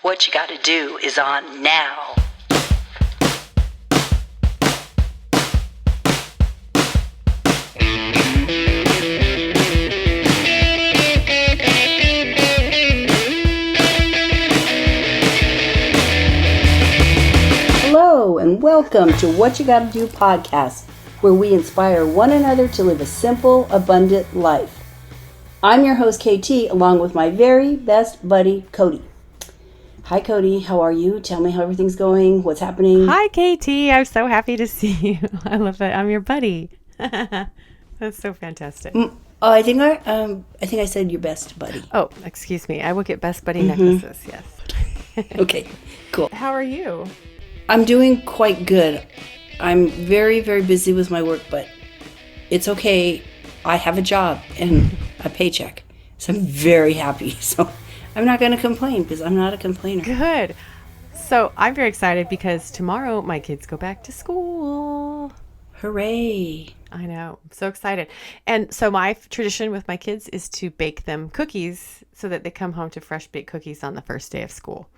What You Gotta Do is on now. Hello and welcome to What You Gotta Do podcast, where we inspire one another to live a simple, abundant life. I'm your host, KT, along with my very best buddy, Cody. Hi, Cody. How are you? Tell me how everything's going. What's happening? Hi, KT. I'm so happy to see you. I love that. I'm your buddy. That's so fantastic. I think I said your best buddy. Oh, excuse me. I will get best buddy necklaces. Yes. Okay, cool. How are you? I'm doing quite good. I'm very, very busy with my work, but it's okay. I have a job and a paycheck, so I'm very happy. So I'm not going to complain because I'm not a complainer. Good. So I'm very excited because tomorrow my kids go back to school. Hooray. I know. I'm so excited. And so my tradition with my kids is to bake them cookies so that they come home to fresh baked cookies on the first day of school.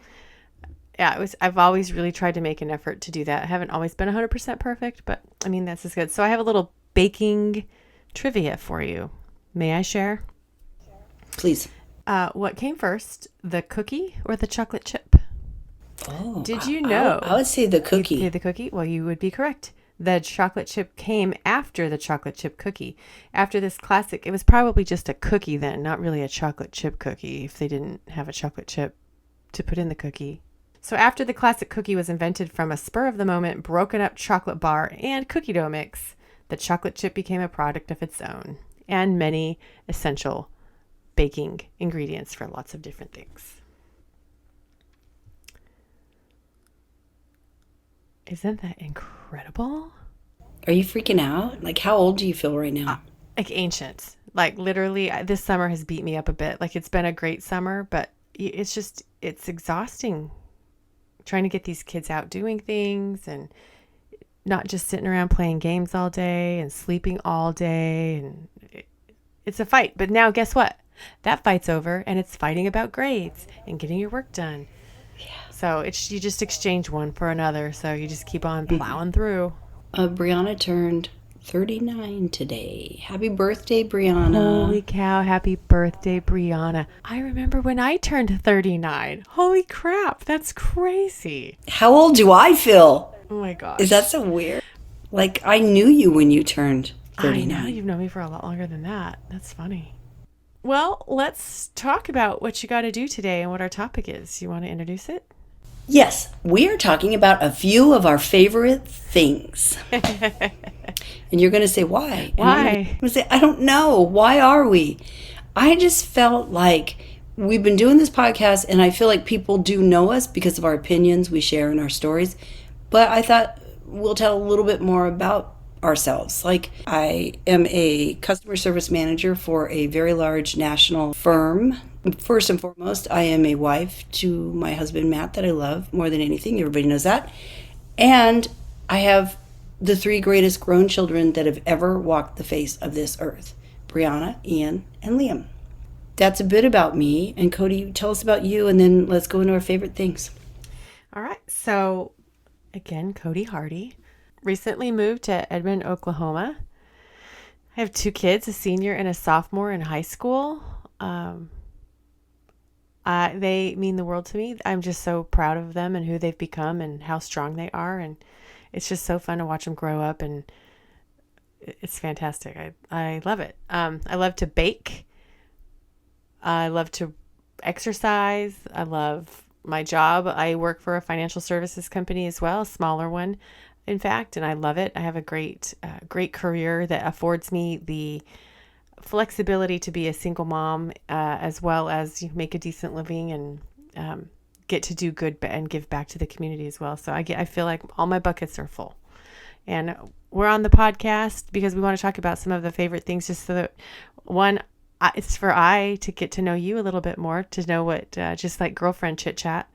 Yeah, I've always really tried to make an effort to do that. I haven't always been 100% perfect, but I mean, that's as good. So I have a little baking trivia for you. May I share? Please. What came first, the cookie or the chocolate chip? Oh, Did you know? I would say the cookie. You'd say the cookie? Well, you would be correct. The chocolate chip came after the chocolate chip cookie. After this classic, it was probably just a cookie then, not really a chocolate chip cookie if they didn't have a chocolate chip to put in the cookie. So after the classic cookie was invented from a spur of the moment, broken up chocolate bar and cookie dough mix, the chocolate chip became a product of its own and many essential baking ingredients for lots of different things. Isn't that incredible? Are you freaking out? Like, how old do you feel right now? Like ancient. Like literally, this summer has beat me up a bit. Like it's been a great summer, but it's exhausting trying to get these kids out doing things and not just sitting around playing games all day and sleeping all day. And it's a fight. But now guess what? That fight's over and it's fighting about grades and getting your work done. Yeah. So you just exchange one for another. So you just keep on plowing through. Brianna turned 39 today. Happy birthday, Brianna. Holy cow. Happy birthday, Brianna. I remember when I turned 39. Holy crap. That's crazy. How old do I feel? Oh my gosh. Is that so weird? Like, I knew you when you turned 39. I know. You've known me for a lot longer than that. That's funny. Well, let's talk about what you got to do today and what our topic is. You want to introduce it? Yes, we are talking about a few of our favorite things. And you're going to say, why? Why? I'm going to say, I don't know. Why are we? I just felt like we've been doing this podcast, and I feel like people do know us because of our opinions we share in our stories. But I thought we'll tell a little bit more about ourselves. Like, I am a customer service manager for a very large national firm. First and foremost, I am a wife to my husband, Matt, that I love more than anything. Everybody knows that. And I have the three greatest grown children that have ever walked the face of this earth: Brianna, Ian, and Liam. That's a bit about me. And Cody, tell us about you, and then let's go into our favorite things. All right. So, again, Cody Hardy. Recently moved to Edmond, Oklahoma. I have two kids, a senior and a sophomore in high school. They mean the world to me. I'm just so proud of them and who they've become and how strong they are. And it's just so fun to watch them grow up, and it's fantastic. I love it. I love to bake. I love to exercise. I love my job. I work for a financial services company as well, a smaller one, in fact, and I love it. I have a great career that affords me the flexibility to be a single mom, as well as make a decent living and get to do good and give back to the community as well. So I feel like all my buckets are full. And we're on the podcast because we want to talk about some of the favorite things, just so that it's for to get to know you a little bit more, to know what, just like girlfriend chit chat,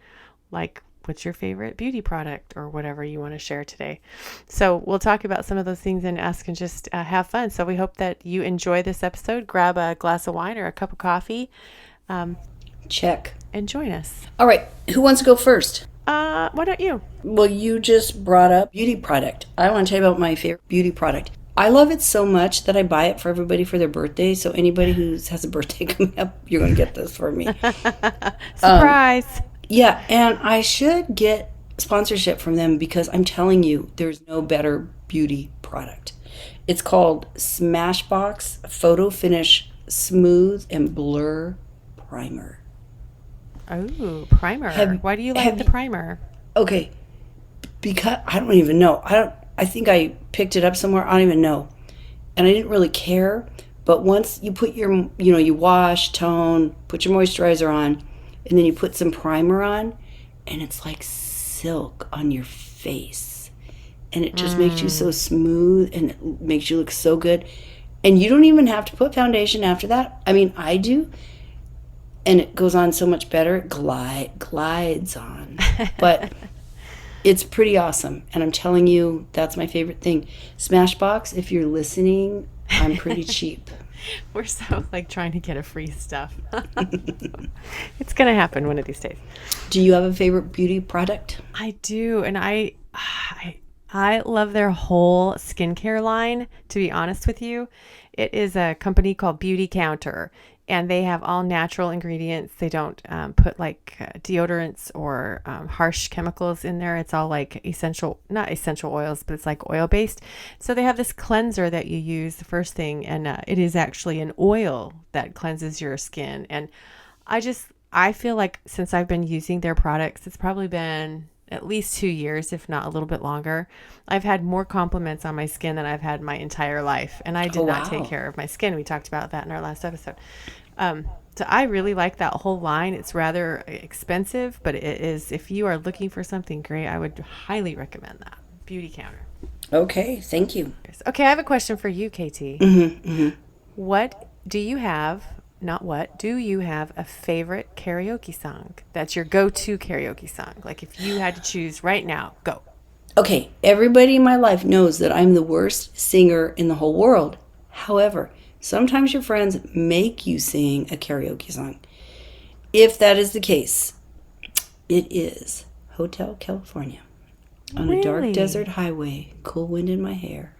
like what's your favorite beauty product or whatever you want to share today. So we'll talk about some of those things and ask and just have fun. So we hope that you enjoy this episode. Grab a glass of wine or a cup of coffee. Check. and join us. All right. Who wants to go first? Why don't you? Well, you just brought up beauty product. I want to tell you about my favorite beauty product. I love it so much that I buy it for everybody for their birthday. So anybody who has a birthday coming up, you're going to get this for me. Surprise. Yeah, and I should get sponsorship from them because I'm telling you, there's no better beauty product. It's called Smashbox Photo Finish Smooth and Blur Primer. Oh, primer. Why do you like the primer? Okay, because I don't even know. I think I picked it up somewhere. I don't even know. And I didn't really care. But once you put your, you wash, tone, put your moisturizer on, and then you put some primer on, and it's like silk on your face. And it just makes you so smooth, and it makes you look so good. And you don't even have to put foundation after that. I mean, I do. And it goes on so much better. It glides on. But it's pretty awesome. And I'm telling you, that's my favorite thing. Smashbox, if you're listening, I'm pretty cheap. We're so trying to get a free stuff. It's going to happen one of these days. Do you have a favorite beauty product? I do. And I love their whole skincare line, to be honest with you. It is a company called Beauty Counter. And they have all natural ingredients. They don't put deodorants or harsh chemicals in there. It's all not essential oils, but it's like oil based. So they have this cleanser that you use the first thing. And it is actually an oil that cleanses your skin. And I feel like since I've been using their products, it's probably been at least 2 years, if not a little bit longer. I've had more compliments on my skin than I've had my entire life. And I did not take care of my skin. We talked about that in our last episode. So I really like that whole line. It's rather expensive, but it is, if you are looking for something great, I would highly recommend that. Beauty Counter. Okay, thank you. Okay, I have a question for you, KT. Do you have a favorite karaoke song that's your go-to karaoke song? Like if you had to choose right now, go. Okay, everybody in my life knows that I'm the worst singer in the whole world. However, sometimes your friends make you sing a karaoke song. If that is the case, it is Hotel California. On a dark desert highway, cool wind in my hair.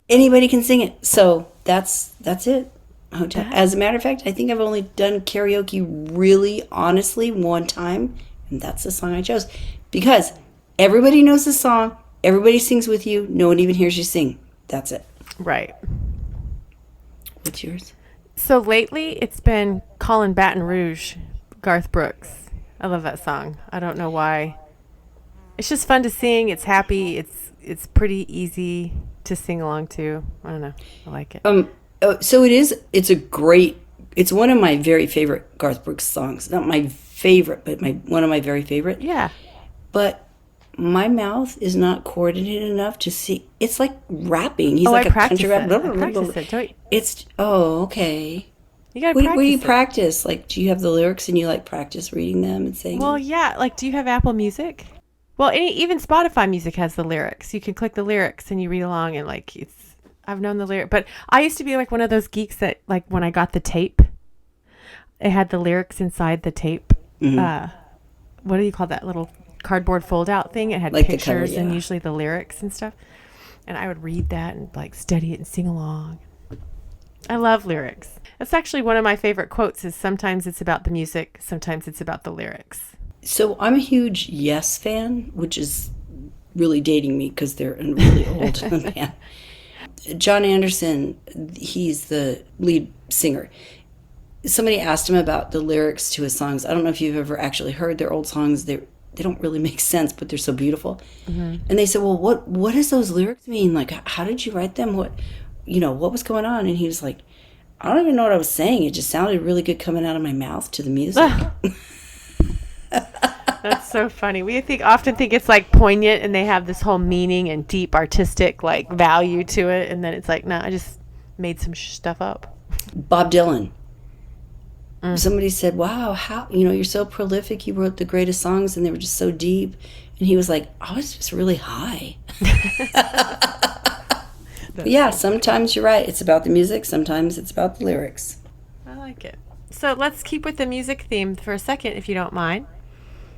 Anybody can sing it. So that's it. Hotel. As a matter of fact, I think I've only done karaoke really honestly one time, and that's the song I chose. Because everybody knows the song, everybody sings with you, no one even hears you sing. That's it. Right. What's yours? So lately, it's been Callin' Baton Rouge, Garth Brooks. I love that song. I don't know why. It's just fun to sing. It's happy. It's pretty easy to sing along to. I don't know. I like it. So it is. It's one of my very favorite Garth Brooks songs. Not my favorite, but one of my very favorite. Yeah. But my mouth is not coordinated enough to see. It's like rapping. He's like I a practice country rapper. it. I practice it. It's okay. You gotta What practice do you it. practice? Like, do you have the lyrics and you practice reading them and saying? Well, yeah. Do you have Apple Music? Well, even Spotify music has the lyrics. You can click the lyrics and you read along, and I've known the lyric, but I used to be one of those geeks that when I got the tape, it had the lyrics inside the tape. Mm-hmm. What do you call that little cardboard fold out thing? It had pictures cover, yeah. And usually the lyrics and stuff. And I would read that and study it and sing along. I love lyrics. That's actually one of my favorite quotes is sometimes it's about the music, sometimes it's about the lyrics. So I'm a huge Yes fan, which is really dating me because they're a really old band. John Anderson, he's the lead singer. Somebody asked him about the lyrics to his songs. I don't know if you've ever actually heard their old songs. They don't really make sense, but they're so beautiful. Mm-hmm. And they said, well, what does those lyrics mean? How did you write them? What was going on? And he was like, I don't even know what I was saying. It just sounded really good coming out of my mouth to the music. That's so funny. We often think it's poignant and they have this whole meaning and deep artistic value to it, and then it's no, I just made some stuff up. Bob Dylan. Somebody said, wow, how you're so prolific, you wrote the greatest songs and they were just so deep. And he was like, I was just really high. But yeah, sometimes you're right, it's about the music, sometimes it's about the lyrics. I like it. So let's keep with the music theme for a second, if you don't mind.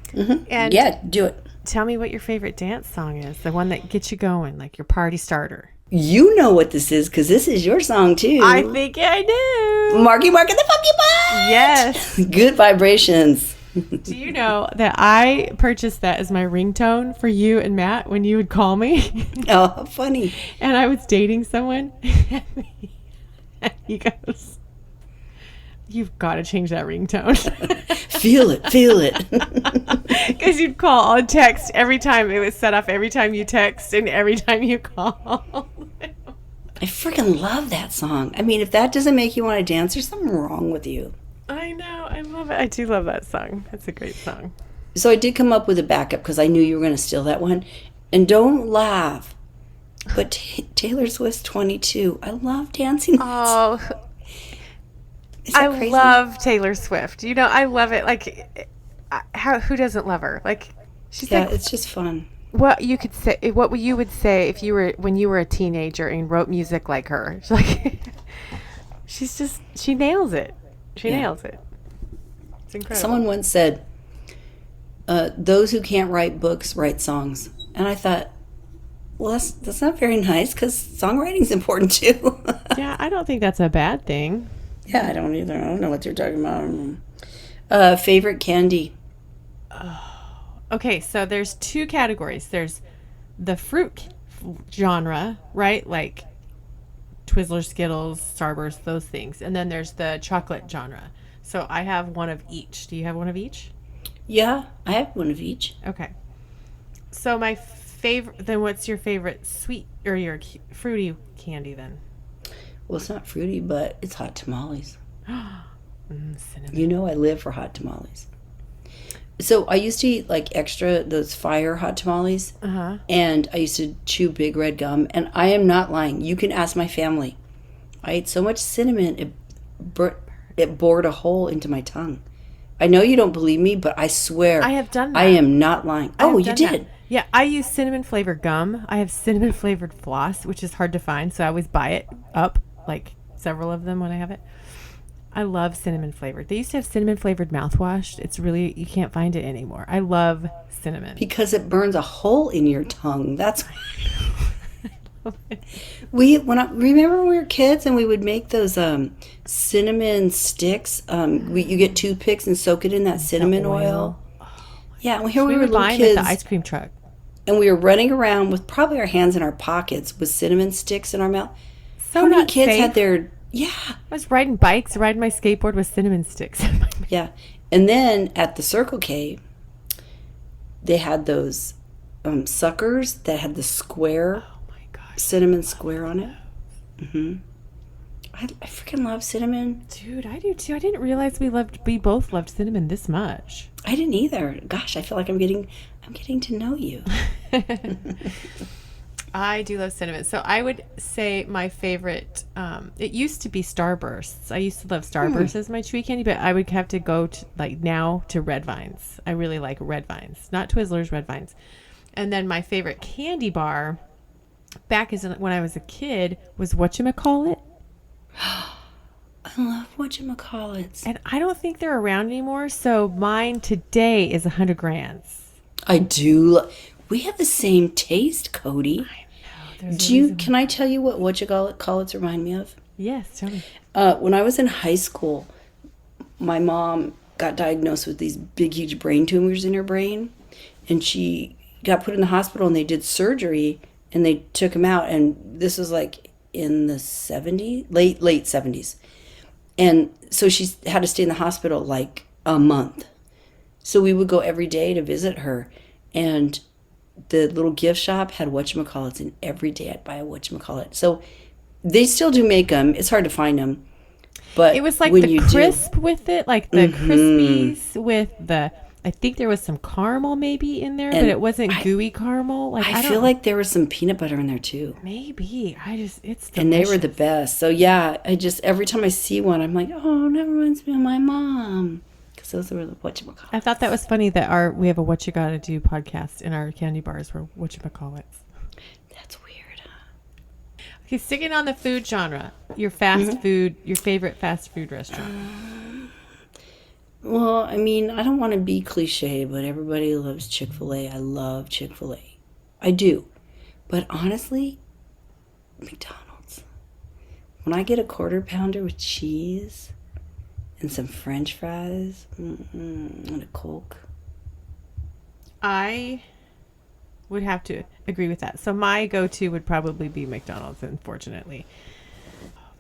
Mm-hmm. And Yeah, do it. tell me what your favorite dance song is, the one that gets you going, like your party starter. You know what this is because this is your song too. I think I do. Marky Mark and the Funky Bunch. Yes. Good vibrations. Do you know that I purchased that as my ringtone for you and Matt when you would call me? Oh, how funny. And I was dating someone. And he goes, "You've got to change that ringtone." Feel it, feel it. Because you'd call or text every time. It was set off every time you text and every time you call. I freaking love that song. I mean, if that doesn't make you want to dance, there's something wrong with you. I know. I love it. I do love that song. That's a great song. So I did come up with a backup because I knew you were going to steal that one. And don't laugh, but Taylor Swift's 22. I love dancing. Oh, Is that I crazy? love Taylor Swift. You know, I love it. Like, who doesn't love her? Like, she's Yeah, like it's just fun. what you could say. What you would say if you were when you were a teenager and wrote music like her. She's like, she nails it. She nails it. It's incredible. Someone once said, those who can't write books write songs. And I thought, well, that's not very nice because songwriting's important too. Yeah, I don't think that's a bad thing. Yeah, I don't either. I don't know what you're talking about. Favorite candy? Okay, so there's two categories. There's the fruit genre, right? Like Twizzlers, Skittles, Starburst, those things. And then there's the chocolate genre. So I have one of each. Do you have one of each? Yeah, I have one of each. Okay. So my favorite, then what's your favorite sweet or your fruity candy then? Well, it's not fruity, but it's hot tamales. Cinnamon. You know I live for hot tamales. So I used to eat like extra, those fire hot tamales. Uh-huh. And I used to chew big red gum. And I am not lying. You can ask my family. I ate so much cinnamon, it bored a hole into my tongue. I know you don't believe me, but I swear. I have done that. I am not lying. Oh, you did? That. Yeah, I use cinnamon flavored gum. I have cinnamon flavored floss, which is hard to find. So I always buy it up, like several of them when I have it. I love cinnamon flavored. They used to have cinnamon flavored mouthwash. It's really, you can't find it anymore. I love cinnamon. Because it burns a hole in your tongue. That's remember when we were kids and we would make those cinnamon sticks. You get toothpicks and soak it in that cinnamon oil. Yeah, and here we were would little buy kids, it at the ice cream truck, and we were running around with probably our hands in our pockets with cinnamon sticks in our mouth. So how many not kids safe. had their I was riding bikes, riding my skateboard with cinnamon sticks. Yeah, and then at the Circle K, they had those suckers that had the square. Cinnamon square on it. Mm-hmm. I freaking love cinnamon. Dude, I do too. I didn't realize we both loved cinnamon this much. I didn't either. Gosh, I feel like I'm getting to know you. I do love cinnamon. So I would say my favorite, it used to be Starbursts. I used to love Starbursts as my chewy candy, but I would have to go to now to Red Vines. I really like Red Vines, not Twizzlers, Red Vines. And then my favorite candy bar back when I was a kid was WhatchaGottaDo. I love WhatchaGottaDo. And I don't think they're around anymore. So mine today is 100 grands. I do. We have the same taste, Cody. I know. Can I tell you what WhatchaGottaDo remind me of? Yes, tell me. When I was in high school, my mom got diagnosed with these big, huge brain tumors in her brain. And she got put in the hospital and they did surgery. And they took him out, and this was like in the 70s, late 70s. And so she had to stay in the hospital like a month. So we would go every day to visit her. And the little gift shop had WhatchaGottaDo, and every day I'd buy a WhatchaGottaDo. So they still do make them. It's hard to find them. But it was like when the you crisp with it, like the Crispies with the... I think there was some caramel maybe in there, but it wasn't gooey caramel. Like I feel like there was some peanut butter in there too. Maybe. It's delicious. And they were the best. So yeah, every time I see one, I'm like, oh, that reminds me of my mom. Because those were the WhatchaGottaDo. I thought that was funny that we have a What You Gotta Do podcast and our candy bars were WhatchaGottaDo. That's weird. Okay, sticking on the food genre, your fast food, your favorite fast food restaurant. Well, I mean, I don't want to be cliche, but everybody loves Chick-fil-A. I love Chick-fil-A. I do. But honestly, McDonald's. When I get a quarter pounder with cheese and some French fries and a Coke. I would have to agree with that. So my go-to would probably be McDonald's, unfortunately.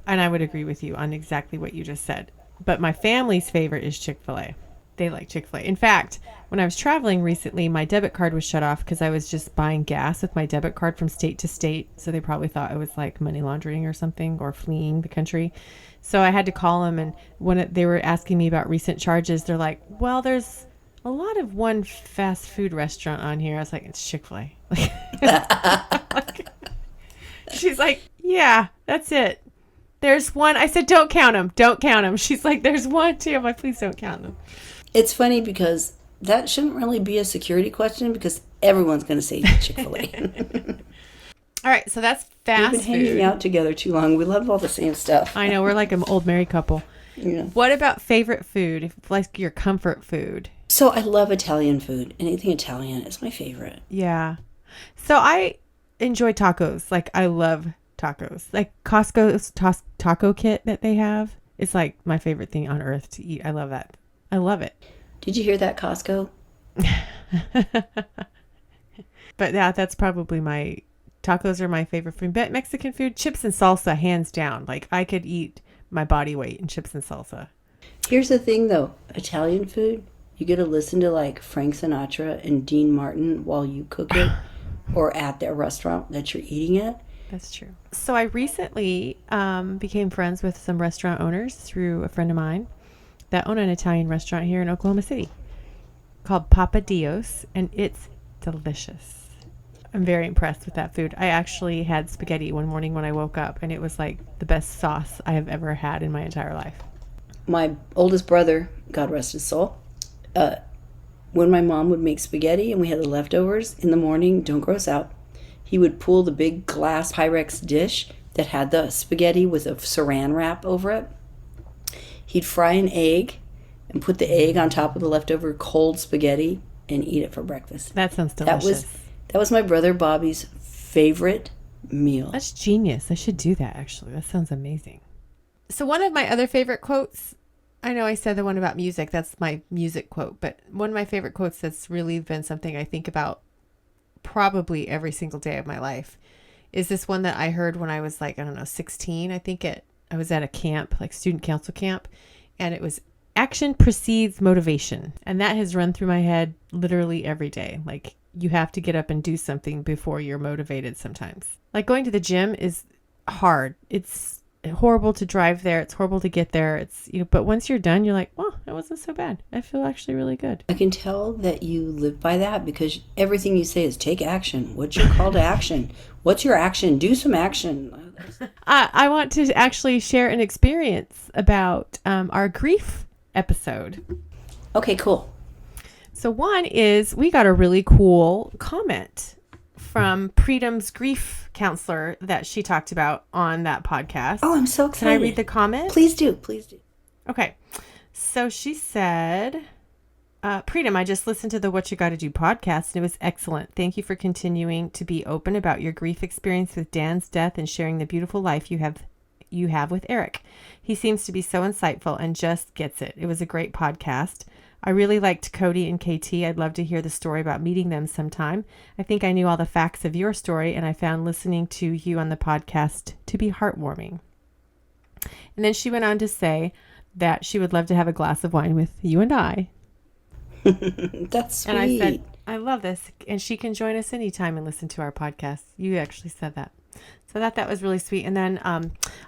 And I would agree with you on exactly what you just said. But my family's favorite is Chick-fil-A. They like Chick-fil-A. In fact, when I was traveling recently, my debit card was shut off because I was just buying gas with my debit card from state to state. So they probably thought it was like money laundering or something, or fleeing the country. So I had to call them. And when they were asking me about recent charges, they're like, well, there's a lot of one fast food restaurant on here. I was like, it's Chick-fil-A. She's like, yeah, that's it. There's one. I said, don't count them. Don't count them. She's like, there's one, too. I'm like, please don't count them. It's funny because that shouldn't really be a security question because everyone's going to say Chick-fil-A. All right. So that's fast We've been hanging out together too long. We love all the same stuff. I know. We're like an old married couple. Yeah. What about favorite food? If like your comfort food? So I love Italian food. Anything Italian is my favorite. Yeah. So I enjoy tacos. Like I love tacos. Like Costco's taco kit that they have. It's like my favorite thing on earth to eat. I love that. I love it. Did you hear that, Costco? But yeah, that's probably tacos are my favorite food. But Mexican food, chips and salsa, hands down. Like I could eat my body weight in chips and salsa. Here's the thing though, Italian food, you get to listen to like Frank Sinatra and Dean Martin while you cook it or at the restaurant that you're eating at. That's true. So I recently became friends with some restaurant owners through a friend of mine that own an Italian restaurant here in Oklahoma City called Papa Dio's, and it's delicious. I'm very impressed with that food. I actually had spaghetti one morning when I woke up, and it was like the best sauce I have ever had in my entire life. My oldest brother, God rest his soul, when my mom would make spaghetti and we had the leftovers in the morning, don't gross out, he would pull the big glass Pyrex dish that had the spaghetti with a saran wrap over it. He'd fry an egg and put the egg on top of the leftover cold spaghetti and eat it for breakfast. That sounds delicious. That was my brother Bobby's favorite meal. That's genius. I should do that, actually. That sounds amazing. So one of my other favorite quotes, I know I said the one about music. That's my music quote. But one of my favorite quotes that's really been something I think about probably every single day of my life is this one that I heard when I was like, I don't know, 16. I was at a camp, like student council camp, and it was action precedes motivation. And that has run through my head literally every day. Like you have to get up and do something before you're motivated sometimes. Like going to the gym is hard. It's horrible to drive there. It's horrible to get there. It's, but once you're done, you're like, well, that wasn't so bad. I feel actually really good. I can tell that you live by that because everything you say is take action. What's your call to action? What's your action? Do some action. I want to actually share an experience about our grief episode. Okay, cool. So one is we got a really cool comment from Preetam's grief counselor that she talked about on that podcast. Oh, I'm so excited. Can I read the comment? Please do. Please do. Okay. So she said, Preetam, I just listened to the What You Gotta Do podcast and it was excellent. Thank you for continuing to be open about your grief experience with Dan's death and sharing the beautiful life you have with Eric. He seems to be so insightful and just gets it. It was a great podcast. I really liked Cody and KT. I'd love to hear the story about meeting them sometime. I think I knew all the facts of your story, and I found listening to you on the podcast to be heartwarming. And then she went on to say that she would love to have a glass of wine with you and I. That's sweet. And I said, I love this. And she can join us anytime and listen to our podcast. You actually said that. So that was really sweet. And then I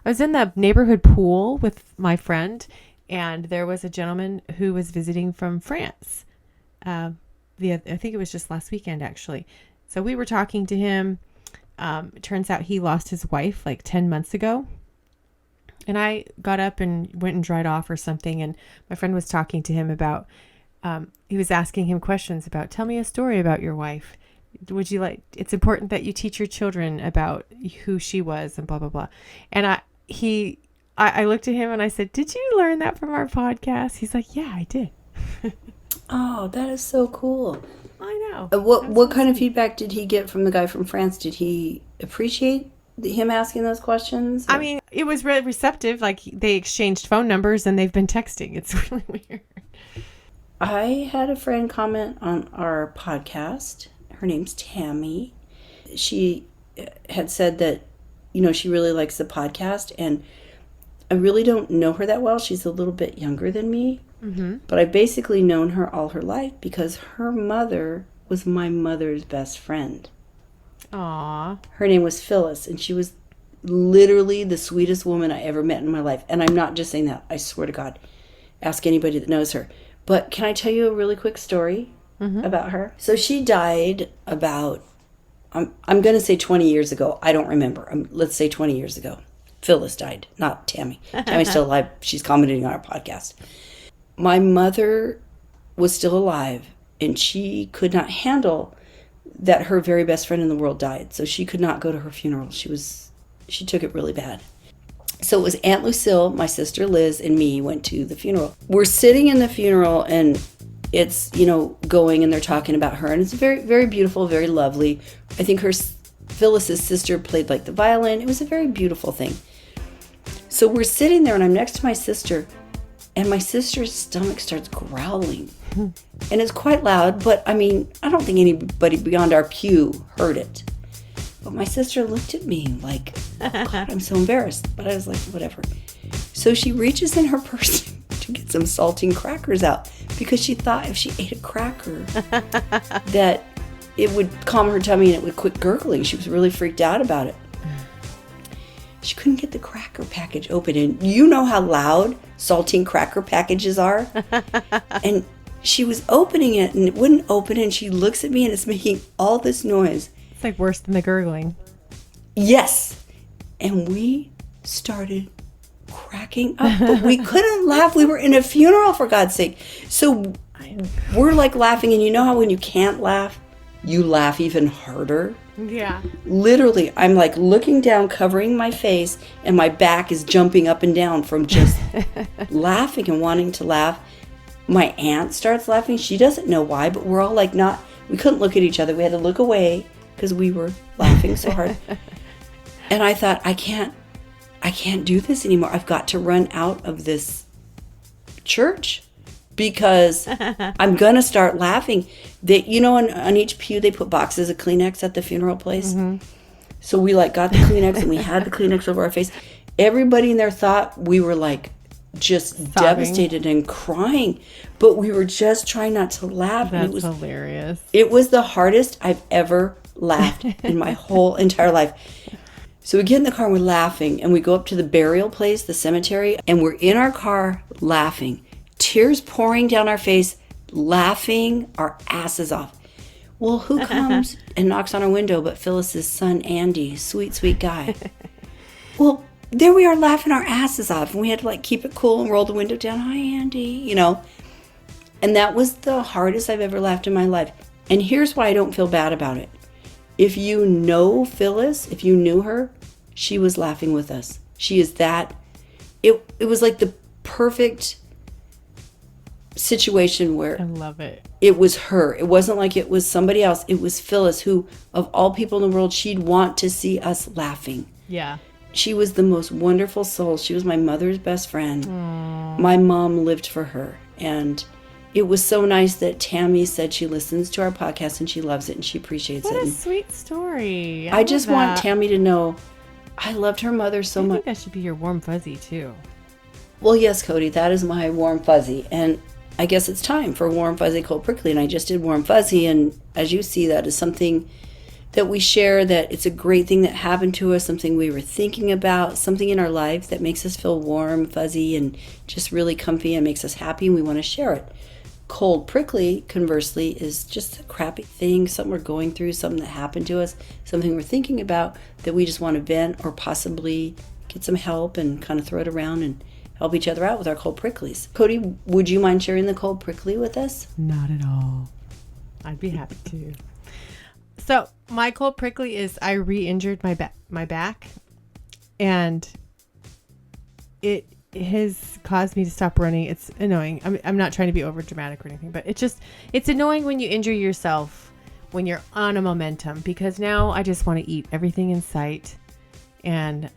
was in the neighborhood pool with my friend, and there was a gentleman who was visiting from France. I think it was just last weekend, actually. So we were talking to him. It turns out he lost his wife like 10 months ago. And I got up and went and dried off or something. And my friend was talking to him about, he was asking him questions about, tell me a story about your wife. It's important that you teach your children about who she was and blah, blah, blah. And I looked at him and I said, did you learn that from our podcast? He's like, yeah, I did. Oh, that is so cool. I know. What kind of feedback did he get from the guy from France? Did he appreciate him asking those questions? I mean, it was really receptive. Like, they exchanged phone numbers and they've been texting. It's really weird. I had a friend comment on our podcast. Her name's Tammy. She had said that, she really likes the podcast, and I really don't know her that well. She's a little bit younger than me, but I've basically known her all her life because her mother was my mother's best friend. Aww. Her name was Phyllis, and she was literally the sweetest woman I ever met in my life. And I'm not just saying that. I swear to God. Ask anybody that knows her. But can I tell you a really quick story about her? So she died about, I'm going to say 20 years ago. I don't remember. Let's say 20 years ago. Phyllis died, not Tammy. Tammy's still alive. She's commenting on our podcast. My mother was still alive, and she could not handle that her very best friend in the world died. So she could not go to her funeral. She took it really bad. So it was Aunt Lucille, my sister Liz, and me went to the funeral. We're sitting in the funeral, and it's, going, and they're talking about her, and it's very, very beautiful, very lovely. I think Phyllis's sister played like the violin. It was a very beautiful thing. So we're sitting there, and I'm next to my sister, and my sister's stomach starts growling. And it's quite loud, but I don't think anybody beyond our pew heard it. But my sister looked at me like, oh God, I'm so embarrassed. But I was like, whatever. So she reaches in her purse to get some saltine crackers out because she thought if she ate a cracker that it would calm her tummy and it would quit gurgling. She was really freaked out about it. She couldn't get the cracker package open. And you know how loud saltine cracker packages are? And she was opening it and it wouldn't open, and she looks at me and it's making all this noise. It's like worse than the gurgling. Yes. And we started cracking up, but we couldn't laugh. We were in a funeral, for God's sake. So we're like laughing, and you know how when you can't laugh, you laugh even harder? Yeah. Literally, I'm like looking down, covering my face, and my back is jumping up and down from just laughing and wanting to laugh. My aunt starts laughing. She doesn't know why, but we're all like we couldn't look at each other. We had to look away because we were laughing so hard. And I thought, I can't do this anymore. I've got to run out of this church because I'm going to start laughing. On each pew, they put boxes of Kleenex at the funeral place. Mm-hmm. So we got the Kleenex and we had the Kleenex over our face. Everybody in there thought we were just sobbing, devastated and crying, but we were just trying not to laugh. That's hilarious. It was the hardest I've ever laughed in my whole entire life. So we get in the car and we're laughing, and we go up to the burial place, the cemetery, and we're in our car laughing, tears pouring down our face, laughing our asses off. Well, who comes and knocks on our window but Phyllis's son, Andy, sweet, sweet guy. Well, there we are laughing our asses off, and we had to keep it cool and roll the window down. Hi, Andy, And that was the hardest I've ever laughed in my life. And here's why I don't feel bad about it. If you know Phyllis, if you knew her, she was laughing with us. She is that. It was like the perfect situation where I love it. It was her. It wasn't like it was somebody else. It was Phyllis, who, of all people in the world, she'd want to see us laughing. Yeah. She was the most wonderful soul. She was my mother's best friend. Aww. My mom lived for her. And it was so nice that Tammy said she listens to our podcast and she loves it and she appreciates it. What a sweet story. I just want Tammy to know I loved her mother so much. I think that should be your warm fuzzy, too. Well, yes, Cody, that is my warm fuzzy. And I guess it's time for warm fuzzy, cold prickly. And I just did warm fuzzy. And as you see, that is something that we share, that it's a great thing that happened to us, something we were thinking about, something in our life that makes us feel warm, fuzzy, and just really comfy and makes us happy, and we want to share it. Cold prickly, conversely, is just a crappy thing, something we're going through, something that happened to us, something we're thinking about that we just want to vent or possibly get some help and kind of throw it around and help each other out with our cold pricklies. Cody, would you mind sharing the cold prickly with us? Not at all. I'd be happy to. So my cold prickly is I re-injured my back, and it has caused me to stop running. It's annoying. I'm not trying to be over dramatic or anything, but it's annoying when you injure yourself when you're on a momentum, because now I just want to eat everything in sight, and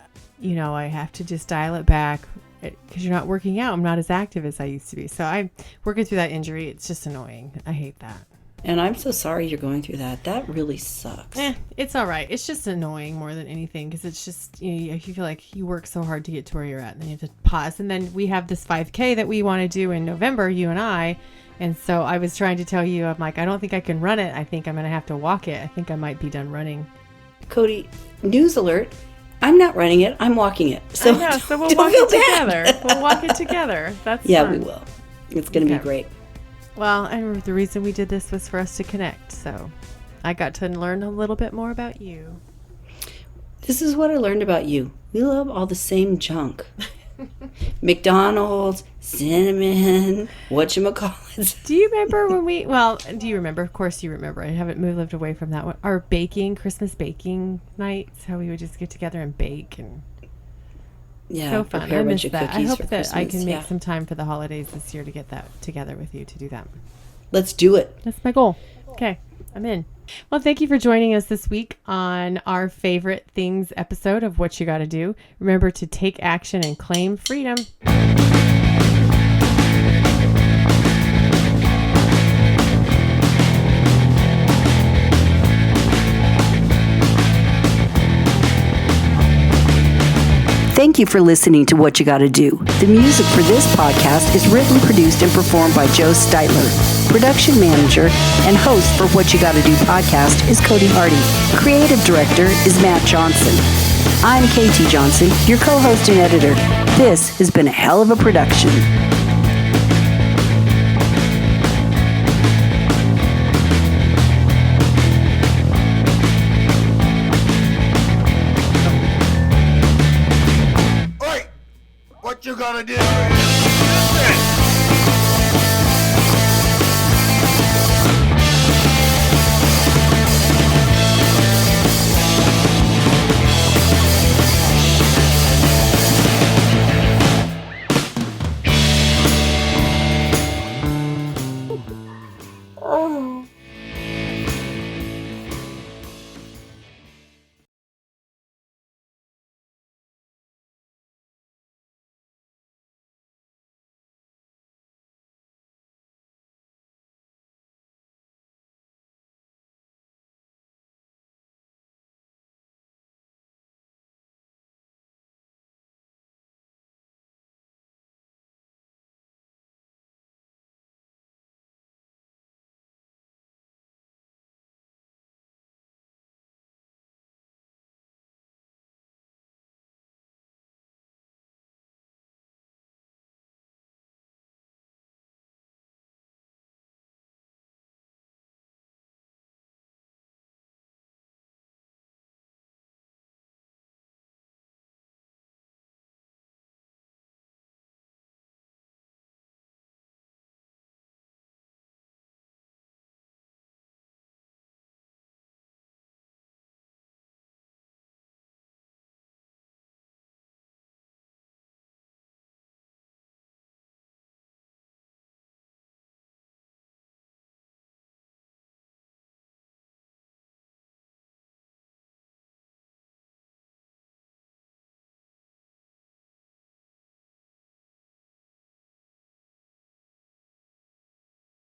I have to just dial it back because you're not working out. I'm not as active as I used to be. So I'm working through that injury. It's just annoying. I hate that. And I'm so sorry you're going through that. That really sucks. It's all right. It's just annoying more than anything, because it's just, you feel like you work so hard to get to where you're at, and then you have to pause. And then we have this 5K that we want to do in November, you and I. And so I was trying to tell you, I'm like, I don't think I can run it. I think I'm going to have to walk it. I think I might be done running. Cody, news alert. I'm not running it. I'm walking it. So, I know, so we'll walk it together. We'll walk it together. That's fun. We will. It's going to be great. Well, and the reason we did this was for us to connect. So I got to learn a little bit more about you. This is what I learned about you. We love all the same junk. McDonald's, cinnamon, whatchamacallits. Do you remember do you remember? Of course you remember. I haven't lived away from that one. Our Christmas baking nights, how we would just get together and bake, and so fun. I miss that. I hope that I can make some time for the holidays this year to get that together with you to do that. Let's do it. That's my goal. Okay, I'm in. Well, thank you for joining us this week on our favorite things episode of What You Gotta Do. Remember to take action and claim freedom. Thank you for listening to What You Gotta Do. The music for this podcast is written, produced, and performed by Joe Steitler. Production manager and host for What You Gotta Do podcast is Cody Hardy. Creative director is Matt Johnson. I'm KT Johnson, your co-host and editor. This has been a hell of a production. What you gonna do?